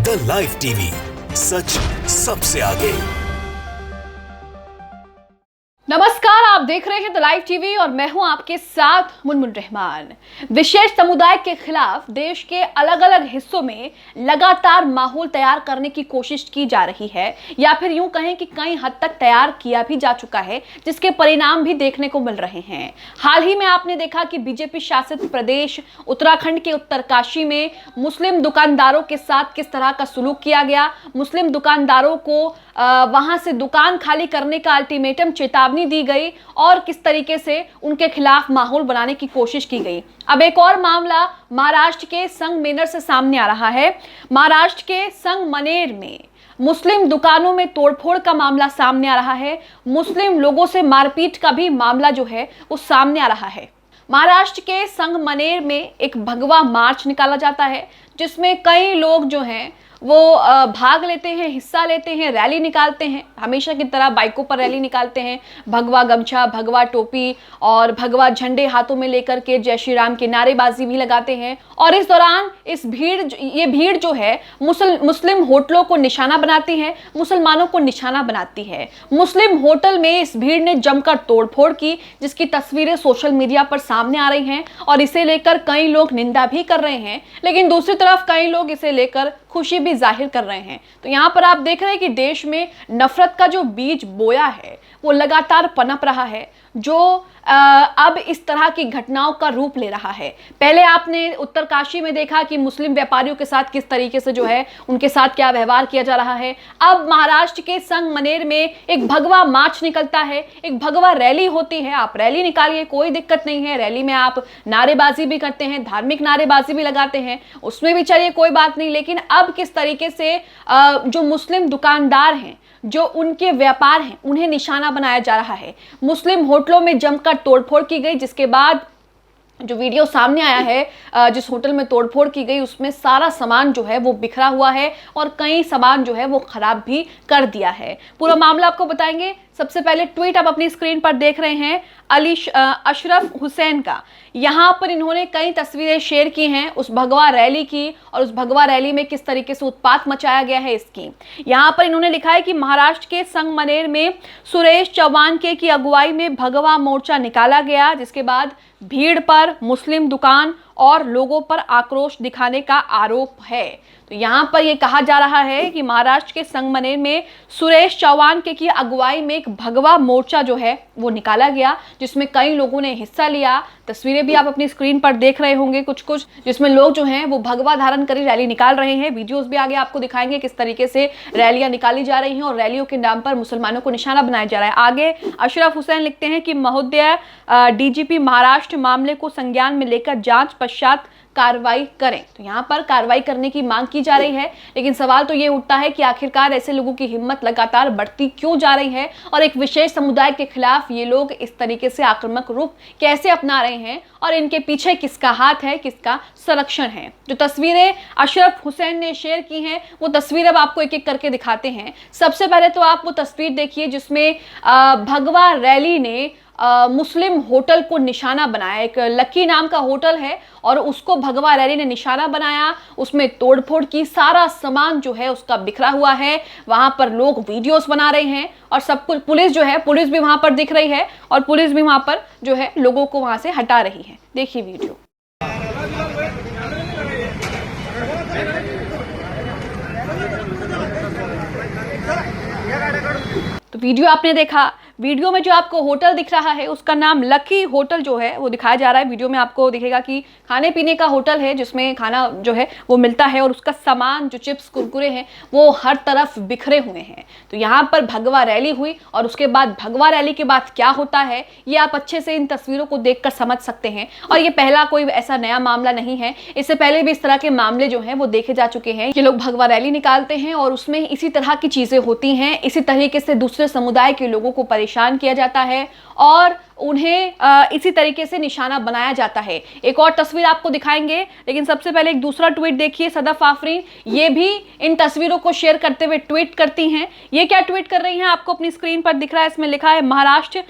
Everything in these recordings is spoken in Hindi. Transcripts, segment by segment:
द लाइव टीवी, सच सबसे आगे। नमस्कार, आप देख रहे हैं द लाइव टीवी और मैं हूं आपके साथ मुनमुन रहमान। विशेष समुदाय के खिलाफ देश के अलग अलग हिस्सों में लगातार माहौल तैयार करने की कोशिश की जा रही है, या फिर यूं कहें कि कई हद तक तैयार किया भी जा चुका है, जिसके परिणाम भी देखने को मिल रहे हैं। हाल ही में आपने देखा कि बीजेपी शासित प्रदेश उत्तराखंड के उत्तरकाशी में मुस्लिम दुकानदारों के साथ किस तरह का सुलूक किया गया। मुस्लिम दुकानदारों को वहां से दुकान खाली करने का अल्टीमेटम, चेतावनी दी गई और किस तरीके से उनके खिलाफ माहौल बनाने की कोशिश की गई। अब एक और मामला महाराष्ट्र के संगमेनेर से सामने आ रहा है। महाराष्ट्र के संगमनेर में मुस्लिम दुकानों में तोड़फोड़ का मामला सामने आ रहा है। मुस्लिम लोगों से मारपीट का भी मामला जो है वो सामने आ रहा है। महाराष्ट्र के संगमनेर में एक भगवा मार्च निकाला जाता है, जिसमें कई लोग जो हैं वो भाग लेते हैं, हिस्सा लेते हैं, रैली निकालते हैं। हमेशा की तरह बाइकों पर रैली निकालते हैं, भगवा गमछा, भगवा टोपी और भगवा झंडे हाथों में लेकर के जय श्री राम की नारेबाजी भी लगाते हैं। और इस दौरान ये भीड़ जो है मुस्लिम होटलों को निशाना बनाती है, मुसलमानों को निशाना बनाती है। मुस्लिम होटल में इस भीड़ ने जमकर तोड़फोड़ की, जिसकी तस्वीरें सोशल मीडिया पर सामने आ रही हैं और इसे लेकर कई लोग निंदा भी कर रहे हैं, लेकिन दूसरी तरफ कई लोग इसे लेकर खुशी भी जाहिर कर रहे हैं। तो यहाँ पर आप देख रहे हैं कि देश में नफरत का जो बीज बोया है वो लगातार पनप रहा है, जो अब इस तरह की घटनाओं का रूप ले रहा है। पहले आपने उत्तरकाशी में देखा कि मुस्लिम व्यापारियों के साथ किस तरीके से जो है उनके साथ क्या व्यवहार किया जा रहा है। अब महाराष्ट्र के संगमनेर में एक भगवा मार्च निकलता है, एक भगवा रैली होती है। आप रैली निकालिए, कोई दिक्कत नहीं है। रैली में आप नारेबाजी भी करते हैं, धार्मिक नारेबाजी भी लगाते हैं, उसमें भी चलिए कोई बात नहीं। लेकिन अब किस तरीके से जो मुस्लिम दुकानदार हैं, जो उनके व्यापार हैं, उन्हें निशाना बनाया जा रहा है। मुस्लिम होटलों में जमकर तोड़फोड़ की गई, जिसके बाद जो वीडियो सामने आया है, जिस होटल में तोड़फोड़ की गई उसमें सारा सामान जो है वो बिखरा हुआ है और कई सामान जो है वो खराब भी कर दिया है। पूरा मामला आपको बताएंगे। सबसे पहले ट्वीट आप अपनी स्क्रीन पर देख रहे हैं अशरफ हुसैन का। यहाँ पर इन्होंने कई तस्वीरें शेयर की हैं उस भगवा रैली की, और उस भगवा रैली में किस तरीके से उत्पात मचाया गया है इसकी। यहाँ पर इन्होंने लिखा है कि महाराष्ट्र के संगमनेर में सुरेश चौहान की अगुवाई में भगवा मोर्चा निकाला गया, जिसके बाद भीड़ पर मुस्लिम दुकान और लोगों पर आक्रोश दिखाने का आरोप है। तो यहाँ पर यह कहा जा रहा है कि महाराष्ट्र के संगमनेर में सुरेश चौहान की अगुवाई में एक भगवा मोर्चा जो है वो निकाला गया, जिसमें कई लोगों ने हिस्सा लिया। तस्वीरें भी आप अपनी स्क्रीन पर देख रहे होंगे कुछ जिसमें लोग जो हैं वो भगवा धारण कर रैली निकाल रहे हैं। वीडियोस भी आगे आपको दिखाएंगे किस तरीके से रैलियां निकाली जा रही हैं और रैलियों के नाम पर मुसलमानों को निशाना बनाया जा रहा है। आगे अशरफ हुसैन लिखते हैं कि महोदय डीजीपी महाराष्ट्र मामले को संज्ञान में लेकर जांच पश्चात कार्रवाई करें। तो यहाँ पर कार्रवाई करने की मांग की जा रही है, लेकिन सवाल तो ये उठता है कि आखिरकार ऐसे लोगों की हिम्मत लगातार बढ़ती क्यों जा रही है और एक विशेष समुदाय के खिलाफ ये लोग इस तरीके से आक्रामक रूप कैसे अपना रहे हैं और इनके पीछे किसका हाथ है, किसका संरक्षण है। जो तस्वीरें अशरफ हुसैन ने शेयर की हैं वो तस्वीर अब आपको एक एक करके दिखाते हैं। सबसे पहले तो आप वो तस्वीर देखिए जिसमें भगवा रैली ने मुस्लिम होटल को निशाना बनाया। एक लकी नाम का होटल है और उसको भगवा रैली ने निशाना बनाया, उसमें तोड़फोड़ की, सारा सामान जो है उसका बिखरा हुआ है। वहां पर लोग वीडियोस बना रहे हैं और सब कुछ, पुलिस भी वहां पर दिख रही है और पुलिस भी वहां पर जो है लोगों को वहां से हटा रही है। देखिए वीडियो। तो वीडियो आपने देखा। वीडियो में जो आपको होटल दिख रहा है उसका नाम लकी होटल जो है वो दिखाया जा रहा है। वीडियो में आपको दिखेगा कि खाने पीने का होटल है जिसमें खाना जो है वो मिलता है और उसका सामान जो चिप्स कुरकुरे हैं वो हर तरफ बिखरे हुए हैं। तो यहाँ पर भगवा रैली हुई और उसके बाद भगवा रैली के बाद क्या होता है ये आप अच्छे से इन तस्वीरों को देखकर समझ सकते हैं। और ये पहला कोई ऐसा नया मामला नहीं है, इससे पहले भी इस तरह के मामले जो हैं वो देखे जा चुके हैं। ये लोग भगवा रैली निकालते हैं और उसमें इसी तरह की चीजें होती हैं, इसी तरीके से दूसरे समुदाय के लोगों को परेशान किया जाता है और उन्हें इसी तरीके से निशाना बनाया जाता है। एक और तस्वीर आपको दिखाएंगे, लेकिन सबसे पहले एक दूसरा ट्वीट देखिए। सदफ आफरीन ये भी इन तस्वीरों को शेयर करते हुए ट्वीट करती हैं। ये क्या ट्वीट कर रही हैं आपको अपनी स्क्रीन पर दिख रहा है। इसमें लिखा है महाराष्ट्र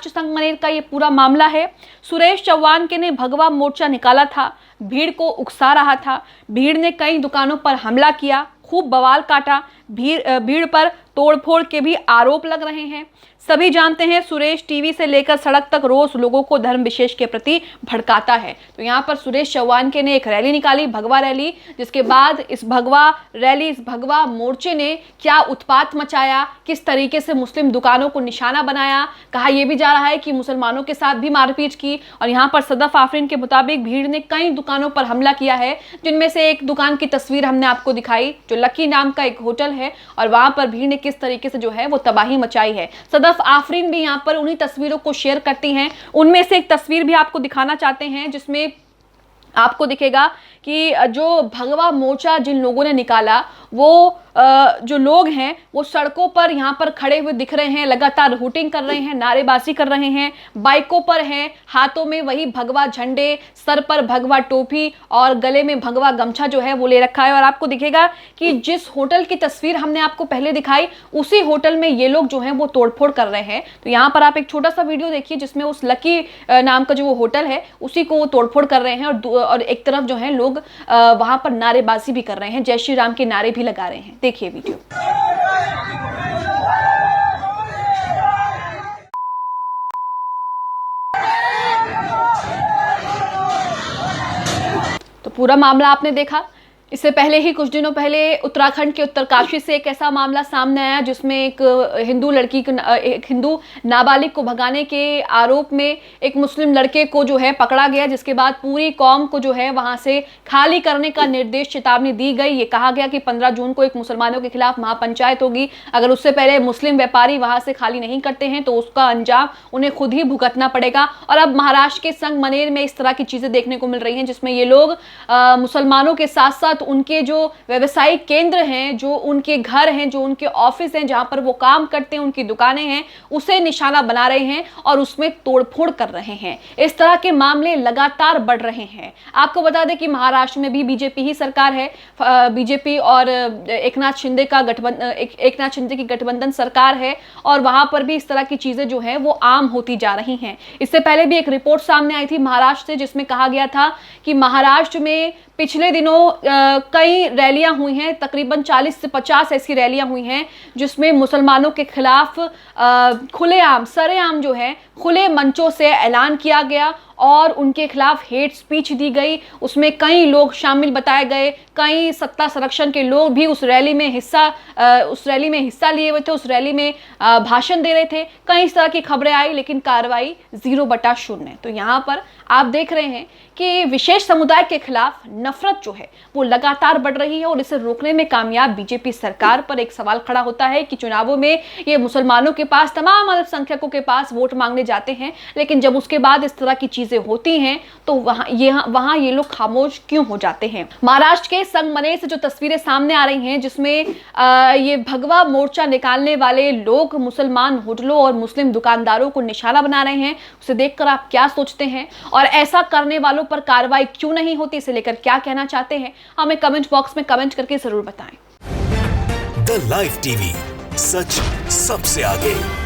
संगमनेर का ये पूरा मामला है। सुरेश चौहान ने भगवा मोर्चा निकाला था, भीड़ को उकसा रहा था। भीड़ ने कई दुकानों पर हमला किया, खूब बवाल काटा। भीड़ पर तोड़फोड़ के भी आरोप लग रहे हैं। सभी जानते हैं सुरेश टीवी से लेकर सड़क तक रोज लोगों को धर्म विशेष के प्रति भड़काता है। तो यहाँ पर सुरेश चौहान ने एक रैली निकाली, भगवा रैली, जिसके बाद इस भगवा मोर्चे ने क्या उत्पात मचाया, किस तरीके से मुस्लिम दुकानों को निशाना बनाया। कहा यह भी जा रहा है कि मुसलमानों के साथ भी मारपीट की। और यहाँ पर सदफ आफरीन के मुताबिक भीड़ ने कई दुकानों पर हमला किया है, जिनमें से एक दुकान की तस्वीर हमने आपको दिखाई, जो लकी नाम का एक होटल है, और वहां पर भीड़ ने किस तरीके से जो है वो तबाही मचाई है। सदफ आफरीन भी यहाँ पर उन्हीं तस्वीरों को शेयर करती हैं। उनमें से एक तस्वीर भी आपको दिखाना चाहते हैं, जिसमें आपको दिखेगा कि जो भगवा मोर्चा जिन लोगों ने निकाला, वो जो लोग हैं वो सड़कों पर यहाँ पर खड़े हुए दिख रहे हैं, लगातार हुटिंग कर रहे हैं, नारेबाजी कर रहे हैं, बाइकों पर हैं, हाथों में वही भगवा झंडे, सर पर भगवा टोपी और गले में भगवा गमछा जो है वो ले रखा है। और आपको दिखेगा कि जिस होटल की तस्वीर हमने आपको पहले दिखाई, उसी होटल में ये लोग जो हैं वो तोड़फोड़ कर रहे हैं। तो यहाँ पर आप एक छोटा सा वीडियो देखिए, जिसमें उस लकी नाम का जो वो होटल है उसी को वो तोड़फोड़ कर रहे हैं, और एक तरफ जो है लोग वहां पर नारेबाजी भी कर रहे हैं, जय श्री राम के नारे भी लगा रहे हैं। देखिए वीडियो। तो पूरा मामला आपने देखा। इससे पहले ही कुछ दिनों पहले उत्तराखंड के उत्तरकाशी से एक ऐसा मामला सामने आया, जिसमें एक हिंदू नाबालिग को भगाने के आरोप में एक मुस्लिम लड़के को जो है पकड़ा गया, जिसके बाद पूरी कौम को जो है वहां से खाली करने का निर्देश, चेतावनी दी गई। ये कहा गया कि 15 जून को एक मुसलमानों के खिलाफ महापंचायत होगी। अगर उससे पहले मुस्लिम व्यापारी वहां से खाली नहीं करते हैं तो उसका अंजाम उन्हें खुद ही भुगतना पड़ेगा। और अब महाराष्ट्र के संगमनेर में इस तरह की चीजें देखने को मिल रही हैं, जिसमें ये लोग मुसलमानों के साथ साथ उनके जो व्यवसायिक केंद्र हैं, जो उनके घर हैं, जो उनके ऑफिस हैं, जहां पर वो काम करते हैं, उनकी दुकानें हैं, उसे निशाना बना रहे हैं और उसमें तोड़फोड़ कर रहे हैं। इस तरह के मामले लगातार बढ़ रहे हैं। आपको बता दें कि महाराष्ट्र में भी बीजेपी ही सरकार है। बीजेपी और एक नाथ शिंदे की गठबंधन सरकार है, और वहां पर भी इस तरह की चीजें जो है वो आम होती जा रही हैं। इससे पहले भी एक रिपोर्ट सामने आई थी महाराष्ट्र से, जिसमें कहा गया था कि महाराष्ट्र में पिछले दिनों कई रैलियां हुई हैं, तकरीबन 40 से 50 ऐसी रैलियां हुई हैं, जिसमें मुसलमानों के खिलाफ खुलेआम, सरेआम जो है खुले मंचों से ऐलान किया गया और उनके खिलाफ हेट स्पीच दी गई। उसमें कई लोग शामिल बताए गए, कई सत्ता संरक्षण के लोग भी उस रैली में हिस्सा लिए हुए थे, उस रैली में भाषण दे रहे थे। कई इस तरह की खबरें आई, लेकिन कार्रवाई 0/0। तो यहाँ पर आप देख रहे हैं कि विशेष समुदाय के खिलाफ नफरत जो है वो लगातार बढ़ रही है, और इसे रोकने में कामयाब बीजेपी सरकार पर एक सवाल खड़ा होता है कि चुनावों में ये मुसलमानों के पास, तमाम अल्पसंख्यकों के पास वोट मांगने जाते हैं, लेकिन जब उसके बाद इस तरह की चीजें होती हैं तो वहां ये लोग खामोश क्यों हो जाते हैं। महाराष्ट्र के संगमनेर से जो तस्वीरें सामने आ रही हैं, जिसमें ये भगवा मोर्चा निकालने वाले लोग मुसलमान होटलों और मुस्लिम दुकानदारों को निशाना बना रहे हैं, उसे देखकर आप क्या सोचते हैं, और ऐसा करने वालों पर कार्रवाई क्यों नहीं होती, इसे लेकर क्या कहना चाहते हैं, हमें कमेंट बॉक्स में कमेंट करके जरूर बताएं। द लाइव टीवी, सच सबसे आगे।